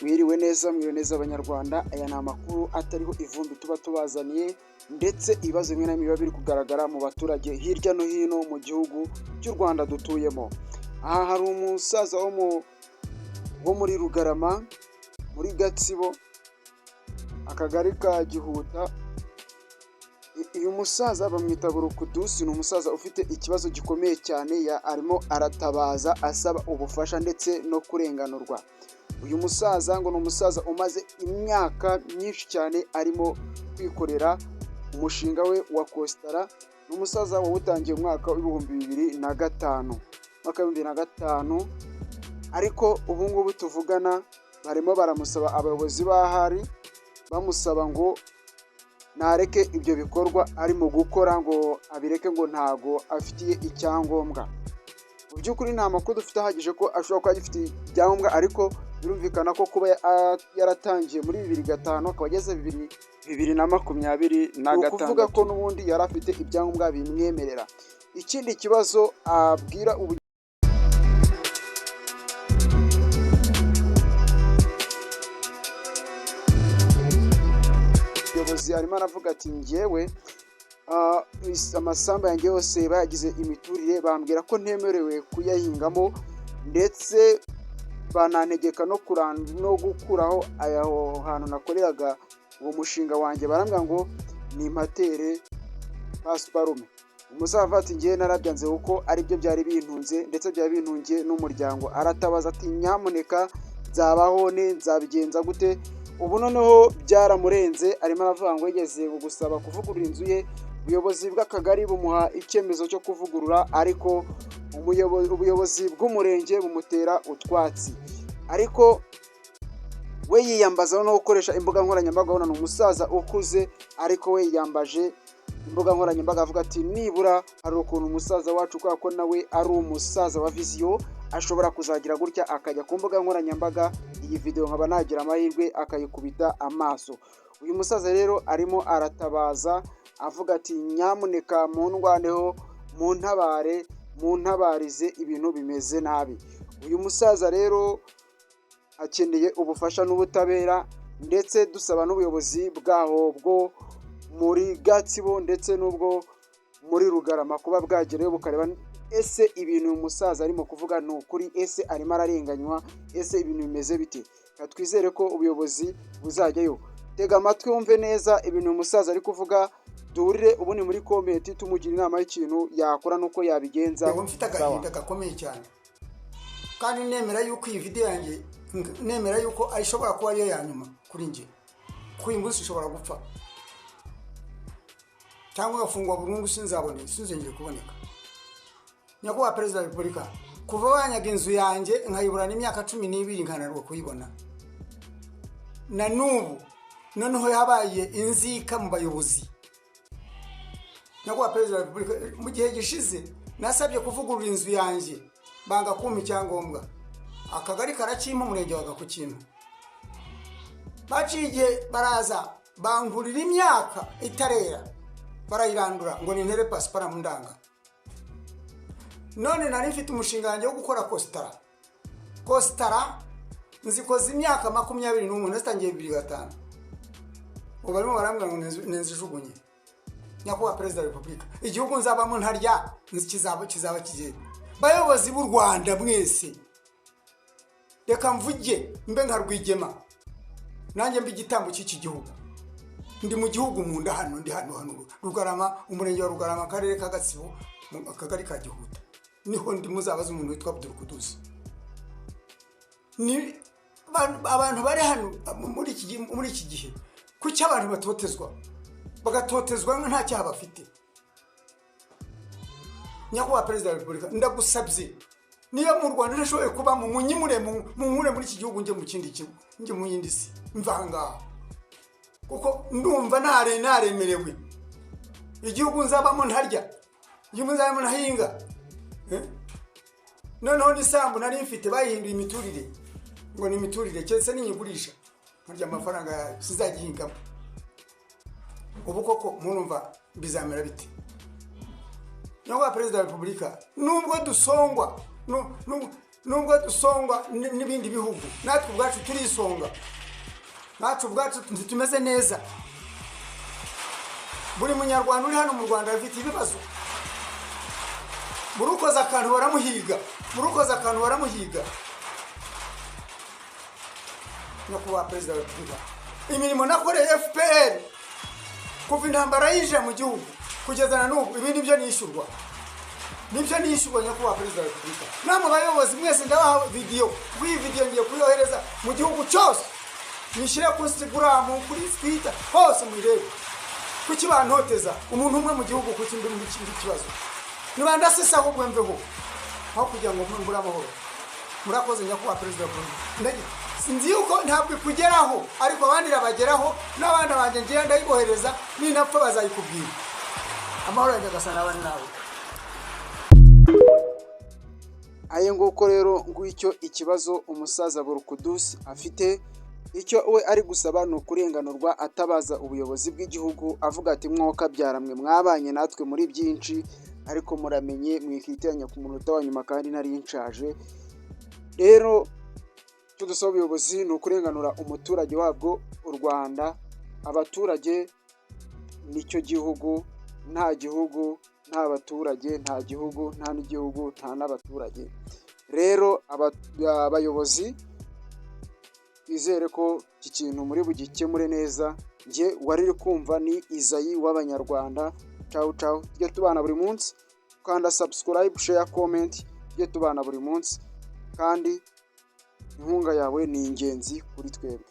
Mwiriwe neza abanyarwanda. Aya ni amakuru atariho ivumbi tuba tubazaniye, ndetse ibibazo bimwe na bimwe biba biri kugaragara mu baturage hirya no hino mu gihugu cy'u Rwanda dutuyemo. Aha hari umusaza wo muri Rugarama, muri Gatsibo, akagari ka Gihuta. Uyu musaza bamwita Burukudusi, ni umusaza ufite ikibazo gikomeye cyane, arimo aratabaza asaba ubufasha ndetse no kurenganurwa. Uyu musaza ngo ni umusaza umaze imyaka myinshi cyane arimo kwikorera umushinga we wa Kositara. Ni umusaza wawutangiye mu mwaka w'ibihumbi 2005, ariko ubu ngubu tuvugana barimo baramusaba, abayobozi bahari bamusaba ngo nareke ibyo bikorwa arimo gukora, ngo abireke, ngo ntago afitiye icyangombwa. Mu by'ukuri nta makuru dufite ahagije ko ashobora kuba agifite ibyangombwa, ariko birumvikana ko kuba yaratangiye muri 2005 akaba ageze 2026, ni ukuvuga ko n'ubundi yari afite ibyangombwa bimwemerera. Ikindi kibazo abwira ubuyobozi, arimo aravuga ati njyewe amasambu yanjye yose bayagize imiturire, bambwira ko ntemerewe kuyahingamo, ndetse banantegeka no gukuraho aho hantu nakoreraga uwo mushinga wanjye. Barambwira ngo nimpatere pasiparume. Umusaza ati njyewe narabyanze kuko aribyo byari bintunze, ndetse byari bintungiye n'umuryango. Aratabaza ati nyamuneka nzabaho ne, nzabigenza gute? Ubu noneho byaramurenze, arimo aravuga ngo yigeze gusaba kuvugurura inzu ye. Ubuyobozi bw'akagari bumuha icyemezo cyo kuvugurura, ariko ubuyobozi bw'umurenge bumutera utwatsi. Ariko we yiyambaza no gukoresha imbuga nkoranyambaga. Ubona ni umusaza ukuze, ariko we yiyambaje imbuga nkoranyambaga avuga ati nibura hari ukuntu umusaza wacu, kubera ko nawe ari umusaza wa viziyo, ashobora kuzagira gutya akajya ku mbuga nkoranyambaga, iyi video nkaba nagira amahirwe akayikubita amaso. Uyu musaza rero arimo aratabaza avuga ati nyamuneka mundwaneho, muntabarize, ibintu bimeze nabi. Uyu musaza rero akeneye ubufasha n'ubutabera, ndetse dusaba n'ubuyobozi bwaho bwo muri Gatsibo ndetse n'ubwo muri Rugarama kuba bwagereyo bukareba ese ibintu uyu musaza arimo kuvuga ni ukuri, ese arimo ararenganywa, ese ibintu bimeze bite. Twizere ko ubuyobozi buzajyayo. Tega amatwi wumve neza ibintu uyu musaza ari kuvuga, duhurire ubundi muri komenti tumugira inama y'ikintu yakora nuko yabigenza. Mfite agahinda gakomeye cyane, kandi nemera yuko iyi video yanjye, nemera yuko ayishobora kuba ariyo ya nyuma kuri njye, ko uyu munsi ishobora gupfa cyangwa gafungwa burundu, sinzongeye kuboneka. Nyakubahwa Perezida wa Repubulika, kuva wanyaga inzu yanjye nkayiburana imyaka 12 nkanarwa kuyibona, na n'ubu noneho yabaye inzika mu bayobozi. Nyakubahwa Perezida wa Repubulika, mu gihe gishize nasabye kuvugurura inzu yanjye, banga kumpa icyangombwa. Akagari karakimpa, umurenge waga kukimpa. Baciye igihe baraza bangurira imyaka itarera, barayirandura ngo nintere pasiparume ndanga. None nari mfite umushinga wanjye wo gukora Kositara nzikoze imyaka 21, natangiye 2005. Ubu barimo barambwira ngo nenzijugunye. Nyakubahwa Perezida wa Repubulika, igihugu nzabamo ntarya, kizaba kigiye. Bayobozi b'u Rwanda mwese, reka mvuge mbe nka Rwigema, nanjye mbi igitambo cy'iki gihugu. Ndi mu gihugu nkunda hano, ndi hano Rugarama, umurenge wa Rugarama, akarere ka Gatsibo, akagari ka Gihuta. Niho ndi muzabaza umuntu witwa Burukudusi. Ni abantu bari hano muri iki gihe, kuki abantu batotezwa, bagatotezwa nta cyaha bafite. Nyakubahwa Perezida wa Repubulika, ndagusabye niyo mu Rwanda nashoboye kuba mu munyimure muri iki gihugu, nje mu kindi gihugu, nje mu yindi si, mvanga kuko ndumva naremerewe. Igihugu nzabamo ntarya, igihugu nzabamo nahinga. Noneho n'isambu nari mfite bayihinduye imiturire, ngo ni imiturire, cyese ninyigurisha nkarya amafaranga yayo, sizagihingamo. Ubu koko murumva bizamera bite? Nyakubahwa Perezida wa Repubulika, nubwo dusongwa nubwo dusongwa n'ibindi bihugu natwe ubwacu turisonga, natwe ubwacu tumeze neza. Buri munyarwanda uri hano mu Rwanda afite ibibazo, murukoza akantu baramuhiga. Nyakubahwa Perezida wa Repubulika, imirimo nakoreye FPR kuva intambara yije mu gihugu kugeza na n'ubu, ibi nibyo nishyurwa. Nyakubahwa Perezida wa Repubulika, namwe bayobozi mwese ndabaha video, ngiye kuyohereza mu gihugu cyose, nishyire ku Instagram, kuri Twitter, hose murebe. Kuki bantoteza umuntu umwe mu gihugu, kuki ndi mu kindi kibazo? Nibanda sesa ahubwo mveho aho kugira ngo mbura amahoro. Murakoze Nyakubahwa Perezida wa Repubulika. Sinzi uko ntabwo kugeraho, ariko abandi rabageraho, n'abandi banje ngiye ndayibohereza, ninapfa bazayikubwira. Amahoro y'Nyagasani abane nawe. Aye nguko rero ngwicyo ikibazo umusaza Burukudusi afite. Icyo we ari gusaba no kurenganurwa, atabaza ubuyobozi bw'igihugu avuga ati mwoka byaramwe mwabanye natwe muri byinshi, ariko muramenye mwikiteranya ku munota wa nyuma kandi nari nshaje. Rero cyo dusaba ubuyobozi no kurenganura umuturage wabwo u Rwanda. Abaturage nicyo gihugu, nta gihugu nta baturage, nta gihugu nta n'igihugu nta n'abaturage. Rero abayobozi izere ko iki kintu muri bugikemure neza. Nge wariri kumva ni Izayi w'Abanyarwanda. Ciao ciao, tujye tubana buri munsi, kanda subscribe, share, comment, tujye tubana buri munsi, kandi inkunga yawe ni ingenzi kuri twebwe.